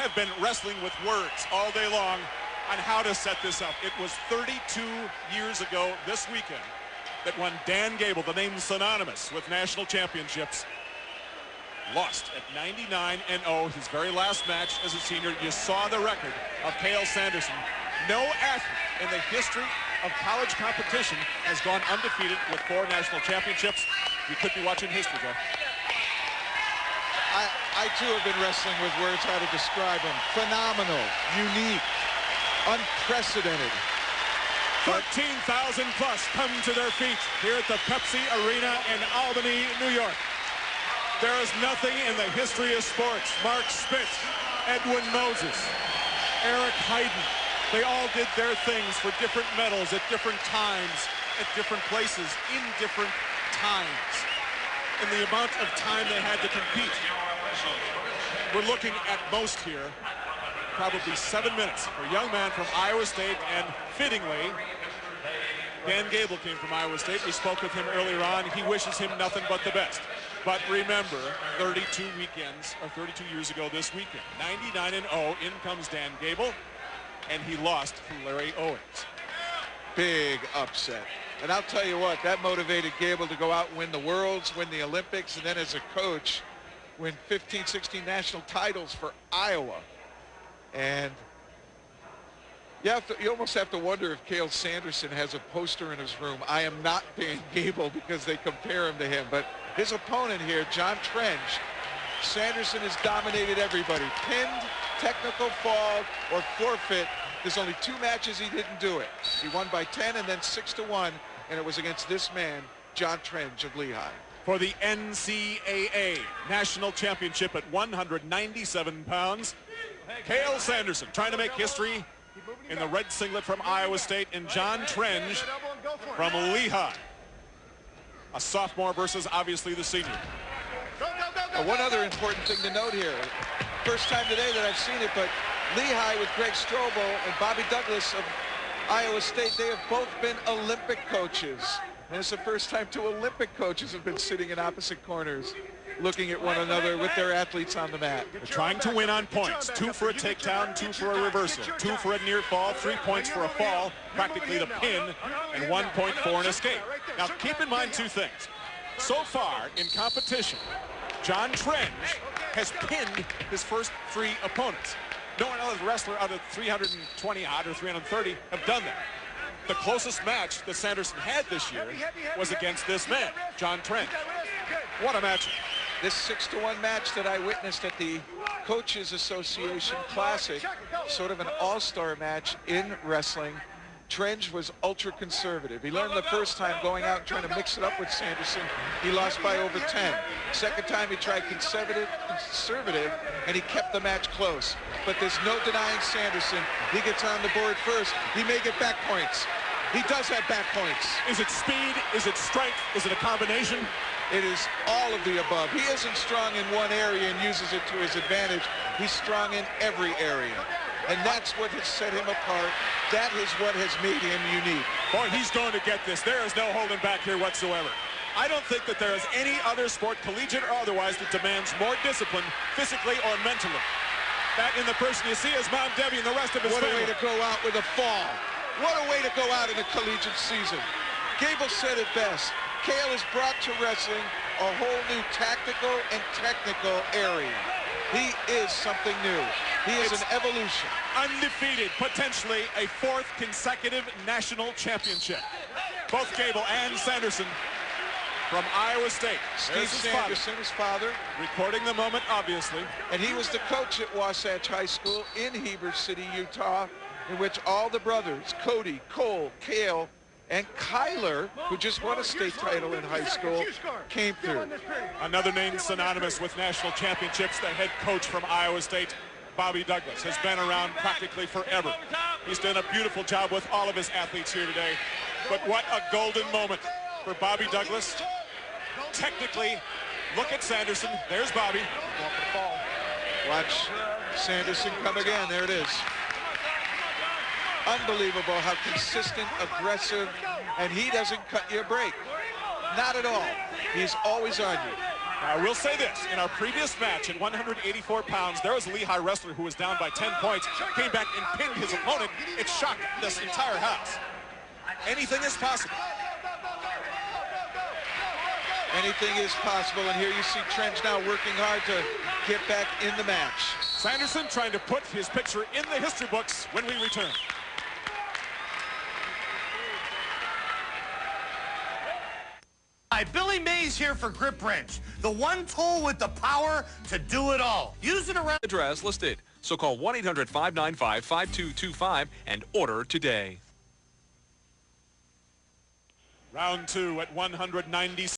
have been wrestling with words all day long on how to set this up. It was 32 years ago this weekend that when Dan Gable, the name synonymous with national championships, lost at 99-0 his very last match as a senior. You saw the record of Cael Sanderson. No athlete in the history of college competition has gone undefeated with 4 national championships. You could be watching history, Joe. I too have been wrestling with words how to describe him. Phenomenal, unique, unprecedented. 13,000 plus come to their feet here at the Pepsi Arena in Albany, New York. There is nothing in the history of sports. Mark Spitz, Edwin Moses, Eric Heiden. They all did their things for different medals at different times, at different places, in different times. And the amount of time they had to compete. We're looking at most here, probably 7 minutes for a young man from Iowa State, and fittingly, Dan Gable came from Iowa State. We spoke with him earlier on. He wishes him nothing but the best. But remember, 32 weekends, or 32 years ago this weekend, 99-0, in comes Dan Gable, and he lost to Larry Owens. Big upset. And I'll tell you what, that motivated Gable to go out and win the Worlds, win the Olympics, and then as a coach, win 15, 16 national titles for Iowa. And you almost have to wonder if Cael Sanderson has a poster in his room. I am not Dan Gable, because they compare him to him. But his opponent here, Jon Trenge, Sanderson has dominated everybody. Pinned, technical fall, or forfeit. There's only 2 matches he didn't do it. He won by 10 and then 6-1, and it was against this man, Jon Trenge of Lehigh. For the NCAA National Championship at 197 pounds, Cael Sanderson trying to make history in the red singlet from Iowa State, and Jon Trenge from Lehigh. A sophomore versus obviously the senior. One other important thing to note here. First time today that I've seen it, but Lehigh with Greg Strobel and Bobby Douglas of Iowa State, they have both been Olympic coaches. And it's the first time 2 Olympic coaches have been sitting in opposite corners, looking at one another with their athletes on the mat. They're trying to win on points. 2 for a takedown, 2 for a reversal, 2 for a near fall, 3 points for a fall, practically the pin, and 1 point for an escape. Now keep in mind 2 things. So far in competition, Jon Trenge has pinned his first 3 opponents. No one other wrestler out of 320 odd or 330 have done that. The closest match that Sanderson had this year was against this man, Jon Trenge. What a match. This 6-1 match that I witnessed at the Coaches Association Classic, sort of an all-star match in wrestling. Trenge was ultra conservative. He learned the first time going out and trying to mix it up with Sanderson. He lost by over 10. Second time he tried conservative, and he kept the match close. But there's no denying Sanderson. He gets on the board first. He may get back points. He does have back points. Is it speed? Is it strength? Is it a combination? It is all of the above. He isn't strong in one area and uses it to his advantage. He's strong in every area. And that's what has set him apart. That is what has made him unique. Boy, he's going to get this. There is no holding back here whatsoever. I don't think that there is any other sport, collegiate or otherwise, that demands more discipline, physically or mentally. That in the person you see is Mount Debbie and the rest of his family. What a way to go out with a fall. What a way to go out in a collegiate season. Gable said it best. Cael has brought to wrestling a whole new tactical and technical area. He is something new. He is an evolution. Undefeated, potentially a 4th consecutive national championship. Both Gable and Sanderson from Iowa State. Steve Sanderson, his father. Recording the moment, obviously. And he was the coach at Wasatch High School in Heber City, Utah, in which all the brothers, Cody, Cole, Cael, and Kyler, who just won a state title in high school, came through. Another name synonymous with national championships, the head coach from Iowa State, Bobby Douglas, has been around practically forever. He's done a beautiful job with all of his athletes here today. But what a golden moment for Bobby Douglas. Technically, look at Sanderson. There's Bobby. Watch Sanderson come again. There it is. Unbelievable how consistent, aggressive, and he doesn't cut you a break. Not at all. He's always on you. I will say this, in our previous match at 184 pounds, there was a Lehigh wrestler who was down by 10 points, came back and pinned his opponent. It shocked this entire house. Anything is possible. Anything is possible, and here you see Trenge now working hard to get back in the match. Sanderson trying to put his picture in the history books when we return. Hi, Billy Mays here for Grip Wrench, the one tool with the power to do it all. Use it around. Address listed. So call 1-800-595-5225 and order today. Round 2 at 190.